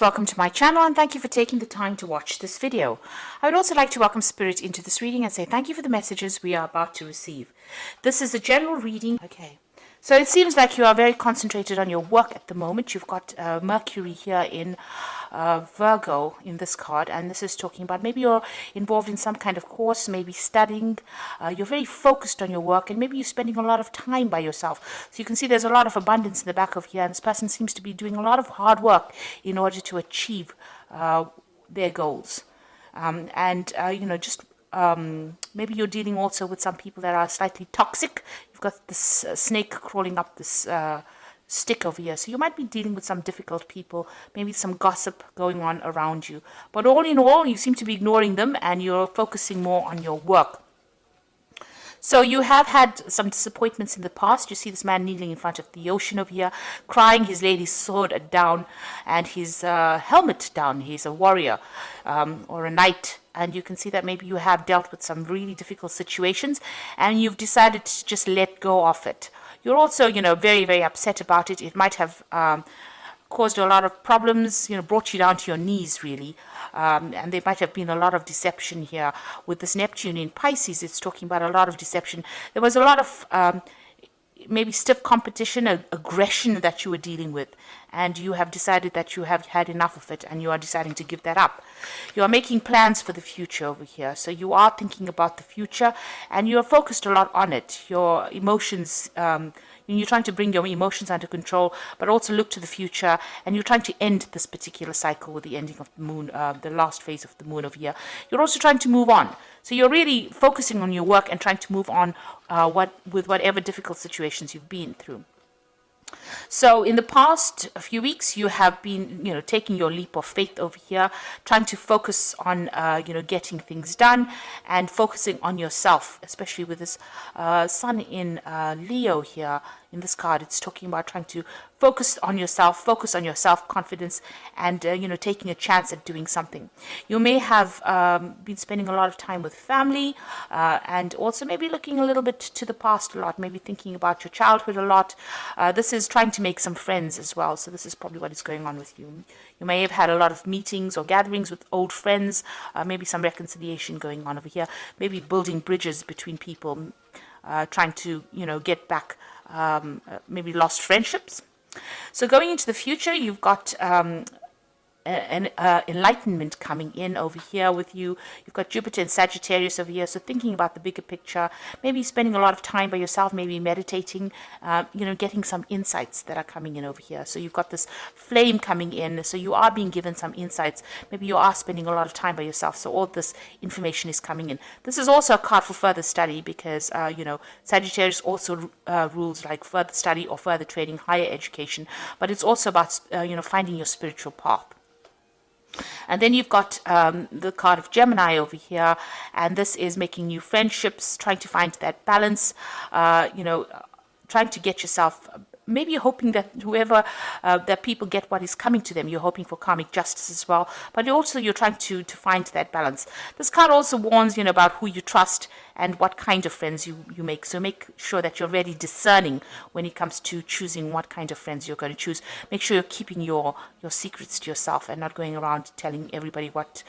Welcome to my channel and thank you for taking the time to watch this video. I would also like to welcome Spirit into this reading and say thank you for the messages we are about to receive. This is a general reading. Okay, so it seems like you are very concentrated on your work at the moment. You've got Mercury here in Virgo in this card, and this is talking about maybe you're involved in some kind of course, maybe studying. You're very focused on your work, and maybe you're spending a lot of time by yourself. So you can see there's a lot of abundance in the back of here, and this person seems to be doing a lot of hard work in order to achieve their goals. Maybe you're dealing also with some people that are slightly toxic. You've got this snake crawling up this stick over here. So you might be dealing with some difficult people, maybe some gossip going on around you. But all in all, you seem to be ignoring them and you're focusing more on your work. So you have had some disappointments in the past. You see this man kneeling in front of the ocean over here, crying, his lady's sword down and his helmet down. He's a warrior or a knight. And you can see that maybe you have dealt with some really difficult situations and you've decided to just let go of it. You're also, very, very upset about it. It might have caused a lot of problems, brought you down to your knees, really. And there might have been a lot of deception here. With this Neptune in Pisces, it's talking about a lot of deception. There was a lot of maybe stiff competition, aggression that you were dealing with. And you have decided that you have had enough of it and you are deciding to give that up. You are making plans for the future over here. So you are thinking about the future and you are focused a lot on it. Your emotions, you're trying to bring your emotions under control, but also look to the future, and you're trying to end this particular cycle with the ending of the moon, the last phase of the moon over here. You're also trying to move on. So you're really focusing on your work and trying to move on with whatever difficult situations you've been through. So in the past few weeks, you have been, taking your leap of faith over here, trying to focus on, getting things done and focusing on yourself, especially with this sun in Leo here. In this card, it's talking about trying to focus on your self-confidence and, taking a chance at doing something. You may have been spending a lot of time with family and also maybe looking a little bit to the past a lot, maybe thinking about your childhood a lot. This is trying to make some friends as well. So this is probably what is going on with you. You may have had a lot of meetings or gatherings with old friends, maybe some reconciliation going on over here, maybe building bridges between people, trying to, get back maybe lost friendships. So going into the future, you've got an enlightenment coming in over here with you. You've got Jupiter and Sagittarius over here, so thinking about the bigger picture, maybe spending a lot of time by yourself, maybe meditating, getting some insights that are coming in over here. So you've got this flame coming in, so you are being given some insights. Maybe you are spending a lot of time by yourself, so all this information is coming in. This is also a card for further study because, Sagittarius also rules like further study or further training, higher education, but it's also about, finding your spiritual path. And then you've got the card of Gemini over here, and this is making new friendships, trying to find that balance, trying to get yourself, maybe you're hoping that that people get what is coming to them. You're hoping for karmic justice as well, but also you're trying to find that balance. This card also warns, about who you trust and what kind of friends you make. So make sure that you're very discerning when it comes to choosing what kind of friends you're going to choose. Make sure you're keeping your secrets to yourself and not going around telling everybody what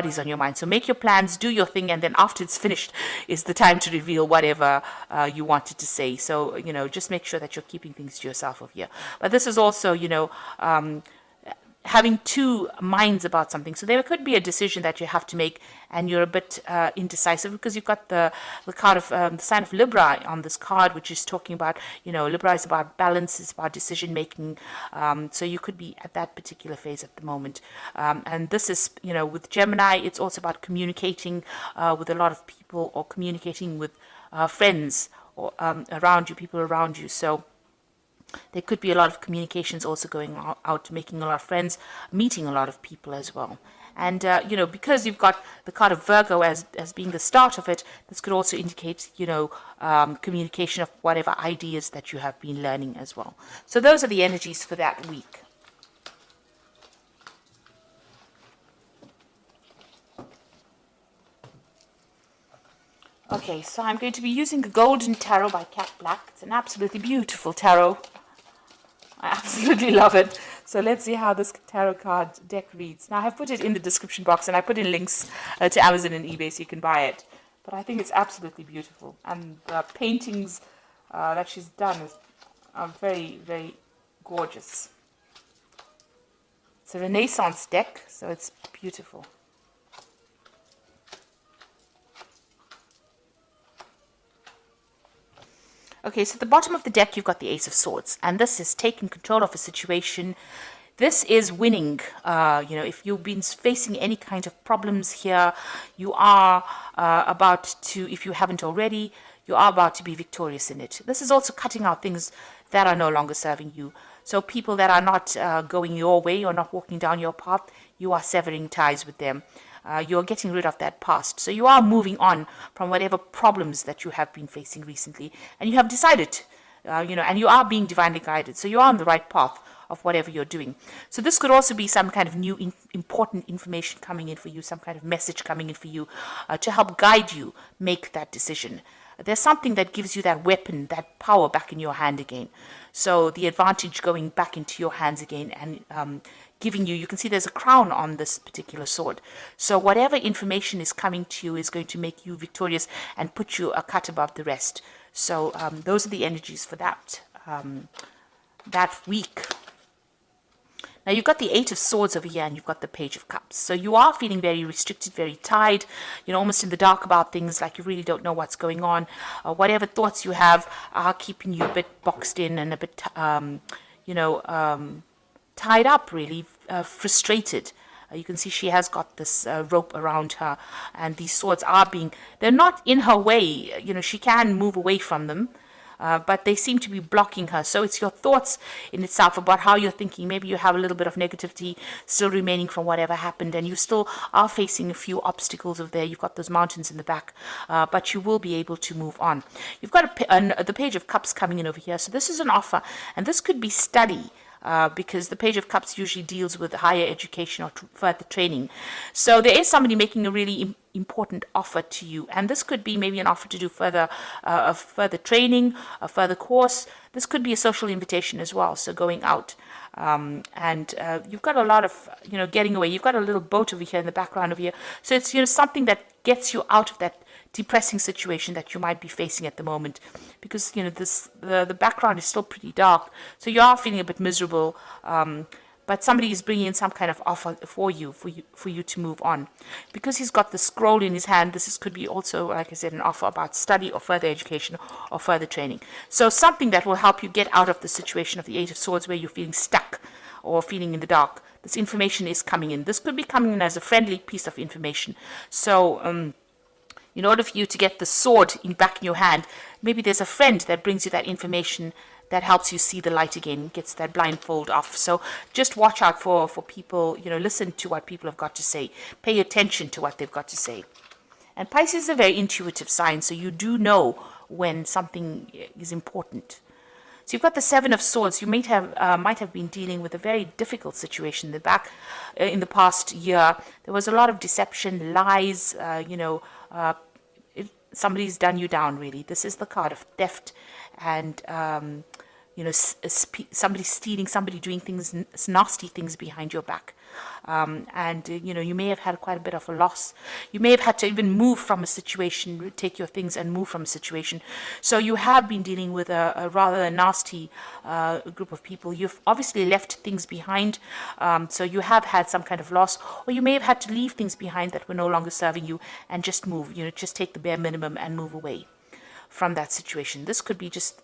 is on your mind. So make your plans, do your thing, and then after it's finished is the time to reveal whatever you wanted to say. So, just make sure that you're keeping things to yourself over here. But this is also, having two minds about something. So there could be a decision that you have to make and you're a bit indecisive because you've got the card of the sign of Libra on this card, which is talking about, Libra is about balance, it's about decision making. So you could be at that particular phase at the moment. And this is, with Gemini, it's also about communicating with a lot of people or communicating with friends or around you, people around you. So there could be a lot of communications also going out, making a lot of friends, meeting a lot of people as well. And, because you've got the card of Virgo as being the start of it, this could also indicate, communication of whatever ideas that you have been learning as well. So those are the energies for that week. Okay, so I'm going to be using the Golden Tarot by Cat Black. It's an absolutely beautiful tarot. I absolutely love it. So let's see how this tarot card deck reads. Now, I have put it in the description box, and I put in links to Amazon and eBay so you can buy it. But I think it's absolutely beautiful. And the paintings that she's done are very, very gorgeous. It's a Renaissance deck, so it's beautiful. Okay, so at the bottom of the deck, you've got the Ace of Swords, and this is taking control of a situation. This is winning. If you've been facing any kind of problems here, you are about to, if you haven't already, you are about to be victorious in it. This is also cutting out things that are no longer serving you. So people that are not going your way or not walking down your path, you are severing ties with them. You're getting rid of that past. So you are moving on from whatever problems that you have been facing recently. And you have decided, and you are being divinely guided. So you are on the right path of whatever you're doing. So this could also be some kind of new important information coming in for you, some kind of message coming in for you to help guide you make that decision. There's something that gives you that weapon, that power back in your hand again. So the advantage going back into your hands again and giving you can see there's a crown on this particular sword. So whatever information is coming to you is going to make you victorious and put you a cut above the rest. So those are the energies for that week. Now you've got the Eight of Swords over here and you've got the Page of Cups. So you are feeling very restricted, very tied, almost in the dark about things, like you really don't know what's going on. Whatever thoughts you have are keeping you a bit boxed in and a bit, tied up, really, frustrated. You can see she has got this rope around her, and these swords they're not in her way. She can move away from them. But they seem to be blocking her. So it's your thoughts in itself about how you're thinking. Maybe you have a little bit of negativity still remaining from whatever happened, and you still are facing a few obstacles over there. You've got those mountains in the back, but you will be able to move on. You've got the Page of Cups coming in over here. So this is an offer, and this could be study. Because the Page of Cups usually deals with higher education or further training. So there is somebody making a really important offer to you, and this could be maybe an offer to do further training, a further course. This could be a social invitation as well, so going out. And you've got a lot of, getting away. You've got a little boat over here in the background over here. So it's, something that gets you out of that depressing situation that you might be facing at the moment, because the background is still pretty dark, so you are feeling a bit miserable, but somebody is bringing in some kind of offer for you to move on. Because he's got the scroll in his hand, could be also, like I said, an offer about study or further education or further training. So something that will help you get out of the situation of the Eight of Swords where you're feeling stuck or feeling in the dark. This information is coming in. This could be coming in as a friendly piece of information. So in order for you to get the sword back in your hand, maybe there's a friend that brings you that information that helps you see the light again, gets that blindfold off. So just watch out for people, listen to what people have got to say. Pay attention to what they've got to say. And Pisces is a very intuitive sign, so you do know when something is important. So you've got the Seven of Swords. You might have been dealing with a very difficult situation in the past year. There was a lot of deception, lies, somebody's done you down, really. This is the card of theft and, somebody stealing, somebody doing nasty things behind your back. You may have had quite a bit of a loss. You may have had to even move from a situation, take your things and move from a situation. So you have been dealing with a rather nasty group of people. You've obviously left things behind. So you have had some kind of loss, or you may have had to leave things behind that were no longer serving you and just move, just take the bare minimum and move away from that situation. This could be just,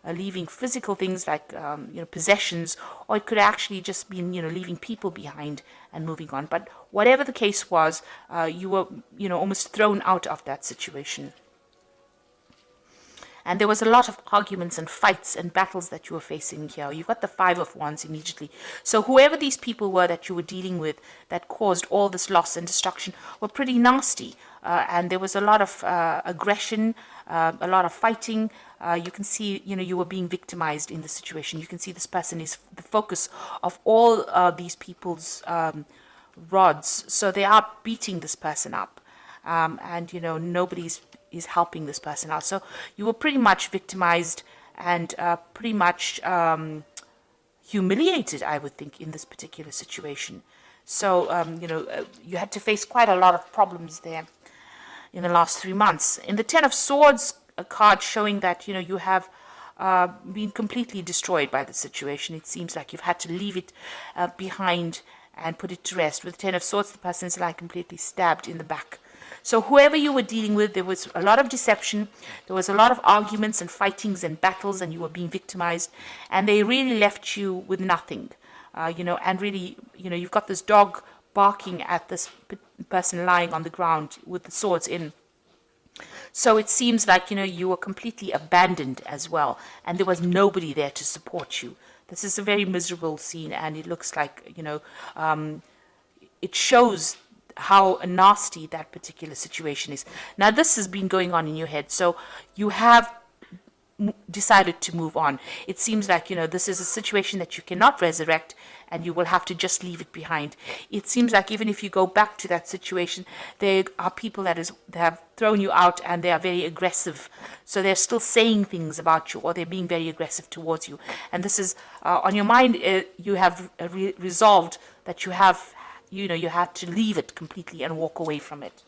leaving physical things like, possessions, or it could actually just be, leaving people behind and moving on. But whatever the case was, you were, almost thrown out of that situation. And there was a lot of arguments and fights and battles that you were facing here. You've got the Five of Wands immediately. So whoever these people were that you were dealing with that caused all this loss and destruction were pretty nasty. And there was a lot of aggression, a lot of fighting. You can see, you were being victimized in the situation. You can see this person is the focus of all these people's rods. So they are beating this person up. And, nobody's is helping this person out. So you were pretty much victimized and pretty much, humiliated, I would think, in this particular situation. So, you had to face quite a lot of problems there in the last 3 months. In the Ten of Swords, a card showing that, you have been completely destroyed by the situation. It seems like you've had to leave it behind and put it to rest. With the Ten of Swords, the person is like completely stabbed in the back. So whoever you were dealing with, there was a lot of deception, there was a lot of arguments and fightings and battles, and you were being victimized, and they really left you with nothing. And really, you've got this dog barking at this person lying on the ground with the swords in. So it seems like, you were completely abandoned as well, and there was nobody there to support you. This is a very miserable scene, and it looks like, it shows how nasty that particular situation is. Now, this has been going on in your head, so you have decided to move on. It seems like, this is a situation that you cannot resurrect, and you will have to just leave it behind. It seems like even if you go back to that situation, there are people that have thrown you out, and they are very aggressive. So they're still saying things about you, or they're being very aggressive towards you. And this is on your mind. You have resolved that you have, you had to leave it completely and walk away from it.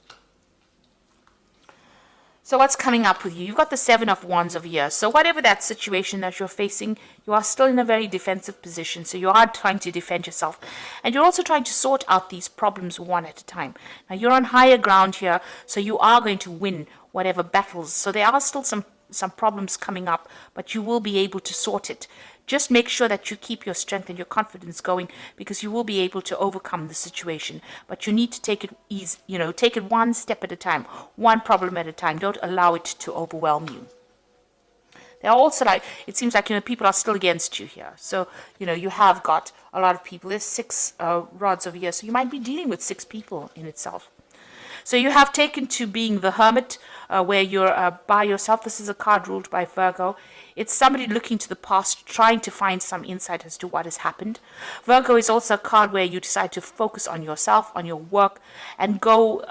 So what's coming up with you? You've got the Seven of Wands over here. So whatever that situation that you're facing, you are still in a very defensive position. So you are trying to defend yourself. And you're also trying to sort out these problems one at a time. Now, you're on higher ground here, so you are going to win whatever battles. So there are still some problems coming up, but you will be able to sort it. Just make sure that you keep your strength and your confidence going, because you will be able to overcome the situation. But you need to take it easy, take it one step at a time, one problem at a time. Don't allow it to overwhelm you. There are also, it seems like, people are still against you here. So, you have got a lot of people. There's 6 rods over here, so you might be dealing with 6 people in itself. So you have taken to being the hermit, where you're by yourself. This is a card ruled by Virgo. It's somebody looking to the past, trying to find some insight as to what has happened. Virgo is also a card where you decide to focus on yourself, on your work, and go,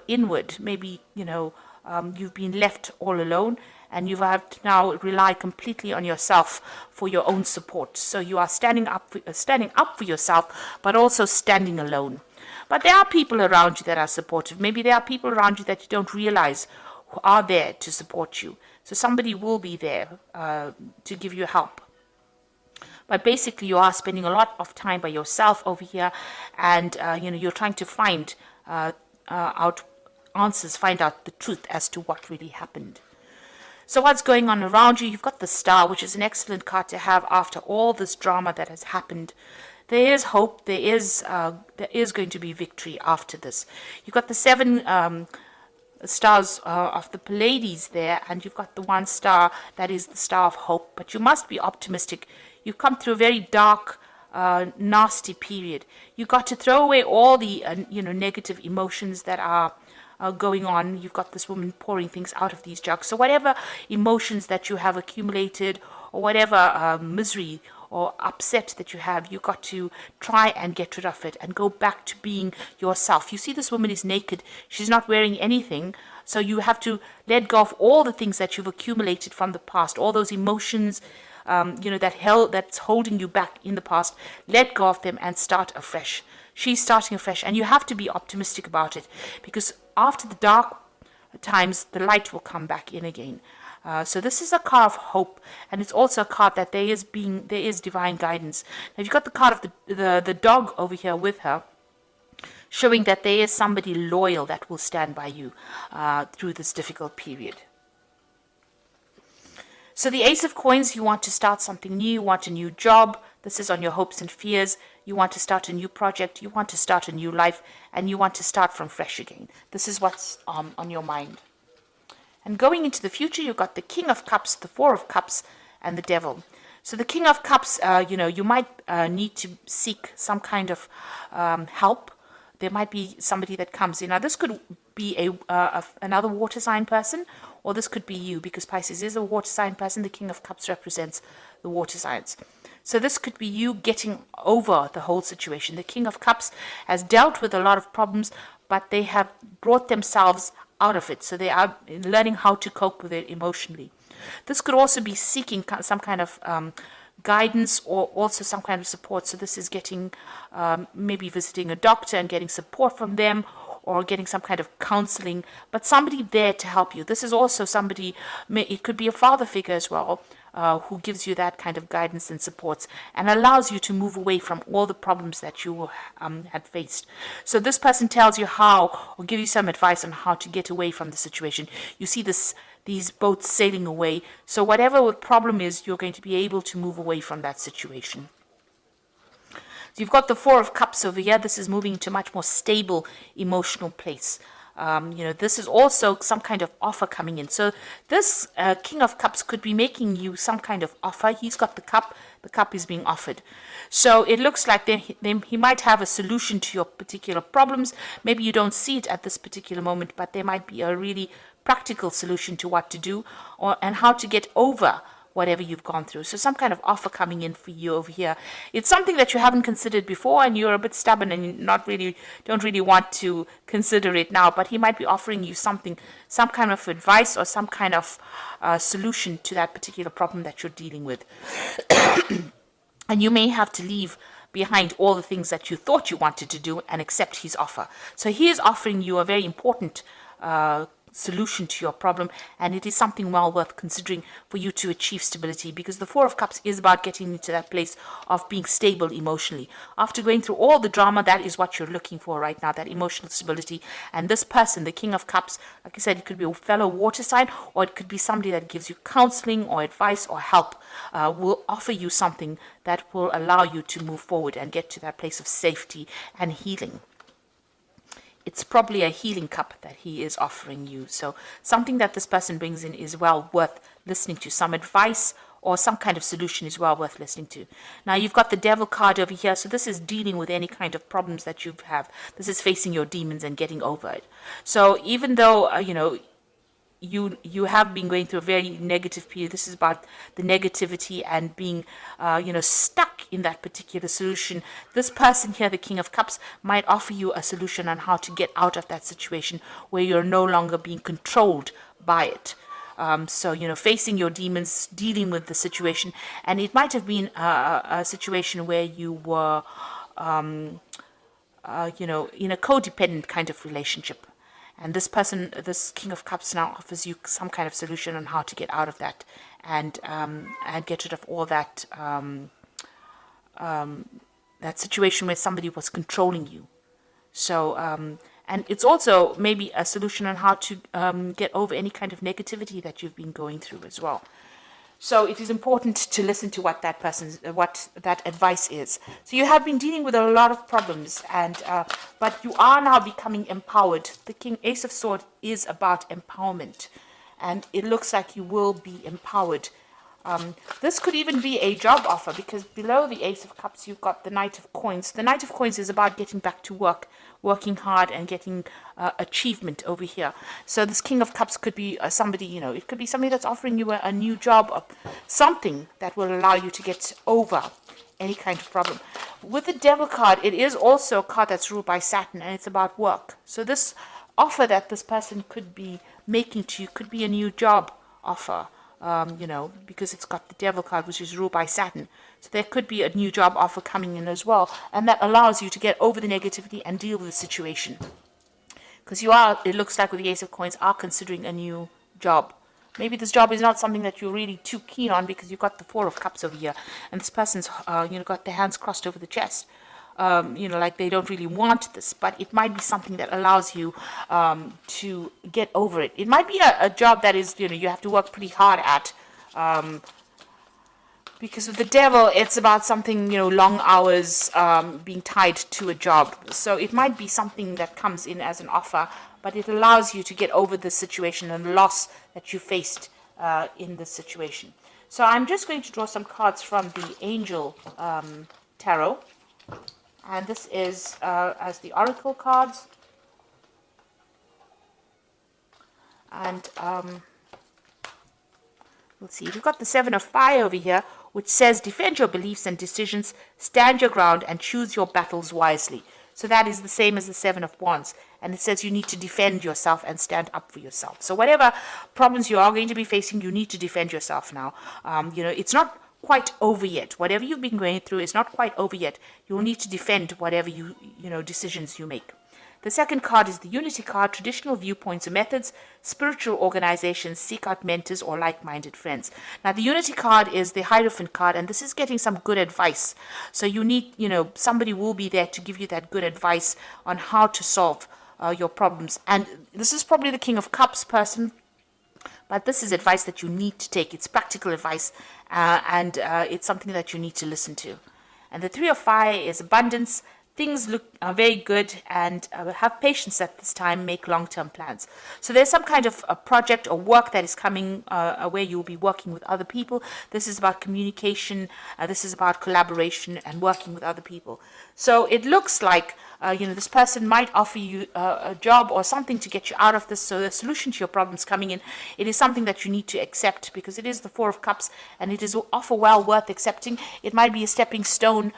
inward. Maybe, you've been left all alone, and you have to now rely completely on yourself for your own support. So you are standing up for yourself, but also standing alone. But there are people around you that are supportive. Maybe there are people around you that you don't realize who are there to support you. So somebody will be there to give you help. But basically, you are spending a lot of time by yourself over here, and you're trying to find out answers, find out the truth as to what really happened. So what's going on around you? You've got the Star, which is an excellent card to have after all this drama that has happened. There is hope. There is going to be victory after this. You've got the 7 stars of the Pleiades there, and you've got the 1 star that is the star of hope. But you must be optimistic. You've come through a very dark, nasty period. You've got to throw away all the negative emotions that are going on. You've got this woman pouring things out of these jugs. So whatever emotions that you have accumulated, or whatever misery or upset that you have, you've got to try and get rid of it and go back to being yourself. You see, this woman is naked. She's not wearing anything. So you have to let go of all the things that you've accumulated from the past, all those emotions, that's holding you back in the past. Let go of them and start afresh. She's starting afresh, and you have to be optimistic about it, because after the dark times, the light will come back in again. So this is a card of hope, and it's also a card that there is divine guidance. Now, you've got the card of the dog over here with her, showing that there is somebody loyal that will stand by you through this difficult period. So the Ace of Coins, you want to start something new, you want a new job. This is on your hopes and fears. You want to start a new project, you want to start a new life, and you want to start from fresh again. This is what's on your mind. And going into the future, you've got the King of Cups, the 4 of Cups, and the Devil. So the King of Cups, you might need to seek some kind of help. There might be somebody that comes in. Now, this could be another water sign person, or this could be you, because Pisces is a water sign person. The King of Cups represents the water signs. So this could be you getting over the whole situation. The King of Cups has dealt with a lot of problems, but they have brought themselves out of it. So they are learning how to cope with it emotionally. This could also be seeking some kind of guidance or also some kind of support. So this is getting, maybe visiting a doctor and getting support from them, or getting some kind of counseling, but somebody there to help you. This is also somebody, it could be a father figure as well, who gives you that kind of guidance and supports and allows you to move away from all the problems that you had faced. So this person tells you how, or give you some advice on how to get away from the situation. You see these boats sailing away. So whatever the problem is, you're going to be able to move away from that situation. So you've got the Four of Cups over here. This is moving to a much more stable emotional place. This is also some kind of offer coming in. So this King of Cups could be making you some kind of offer. He's got the cup is being offered. So it looks like he might have a solution to your particular problems. Maybe you don't see it at this particular moment, but there might be a really practical solution to what to do and how to get over whatever you've gone through. So some kind of offer coming in for you over here. It's something that you haven't considered before, and you're a bit stubborn and don't really want to consider it now, but he might be offering you something, some kind of advice or some kind of solution to that particular problem that you're dealing with. And you may have to leave behind all the things that you thought you wanted to do and accept his offer. So he is offering you a very important solution to your problem, and it is something well worth considering for you to achieve stability, because the Four of Cups is about getting into that place of being stable emotionally. After going through all the drama, that is what you're looking for right now, that emotional stability. And this person, the King of Cups, like I said, it could be a fellow water sign, or it could be somebody that gives you counseling or advice or help, will offer you something that will allow you to move forward and get to that place of safety and healing. It's probably a healing cup that he is offering you. So something that this person brings in is well worth listening to. Some advice or some kind of solution is well worth listening to. Now you've got the Devil card over here. So this is dealing with any kind of problems that you have. This is facing your demons and getting over it. So even though, you have been going through a very negative period. This is about the negativity and being, stuck in that particular solution. This person here, the King of Cups, might offer you a solution on how to get out of that situation where you're no longer being controlled by it. Facing your demons, dealing with the situation. And it might have been a situation where you were, in a codependent kind of relationship. And this person, this King of Cups, now offers you some kind of solution on how to get out of that and get rid of all that that situation where somebody was controlling you. So, and it's also maybe a solution on how to get over any kind of negativity that you've been going through as well. So it is important to listen to what that advice is. So you have been dealing with a lot of problems, but you are now becoming empowered. The Ace of Swords is about empowerment, and it looks like you will be empowered. This could even be a job offer, because below the Ace of Cups you've got the Knight of Coins. The Knight of Coins is about getting back to work, working hard and getting achievement over here. So this King of Cups could be somebody, it could be somebody that's offering you a new job, or something that will allow you to get over any kind of problem. With the Devil card, it is also a card that's ruled by Saturn, and it's about work. So this offer that this person could be making to you could be a new job offer. Because it's got the Devil card, which is ruled by Saturn. So there could be a new job offer coming in as well, and that allows you to get over the negativity and deal with the situation. Because it looks like with the Ace of Coins, are considering a new job. Maybe this job is not something that you're really too keen on, because you've got the Four of Cups over here, and this person's, got their hands crossed over the chest. Like they don't really want this, but it might be something that allows you to get over it. It might be a job that is, you have to work pretty hard at, because with the Devil, it's about something, long hours, being tied to a job. So it might be something that comes in as an offer, but it allows you to get over the situation and loss that you faced in this situation. So I'm just going to draw some cards from the Angel Tarot. And this is as the Oracle cards. And let's see, we've got the Seven of Fire over here, which says, defend your beliefs and decisions, stand your ground, and choose your battles wisely. So that is the same as the Seven of Wands. And it says you need to defend yourself and stand up for yourself. So whatever problems you are going to be facing, you need to defend yourself now. It's not quite over yet. Whatever you've been going through is not quite over yet. You'll need to defend whatever decisions you make. The second card is the Unity card, traditional viewpoints or methods, spiritual organizations, seek out mentors or like-minded friends. Now, the Unity card is the Hierophant card, and this is getting some good advice. So you need, somebody will be there to give you that good advice on how to solve your problems. And this is probably the King of Cups person, but this is advice that you need to take. It's practical advice, and it's something that you need to listen to. And the Three of Fire is abundance. Things look very good, and have patience at this time. Make long-term plans. So there's some kind of a project or work that is coming where you'll be working with other people. This is about communication. This is about collaboration and working with other people. So it looks like this person might offer you a job or something to get you out of this. So the solution to your problems coming in, it is something that you need to accept, because it is the Four of Cups, and it is offer well worth accepting. It might be a stepping stone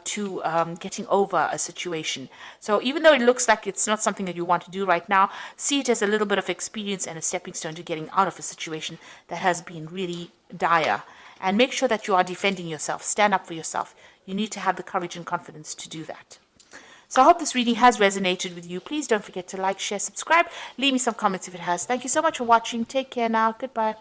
to getting over a situation. So even though it looks like it's not something that you want to do right now, see it as a little bit of experience and a stepping stone to getting out of a situation that has been really dire. And make sure that you are defending yourself. Stand up for yourself. You need to have the courage and confidence to do that. So I hope this reading has resonated with you. Please don't forget to like, share, subscribe. Leave me some comments if it has. Thank you so much for watching. Take care now. Goodbye.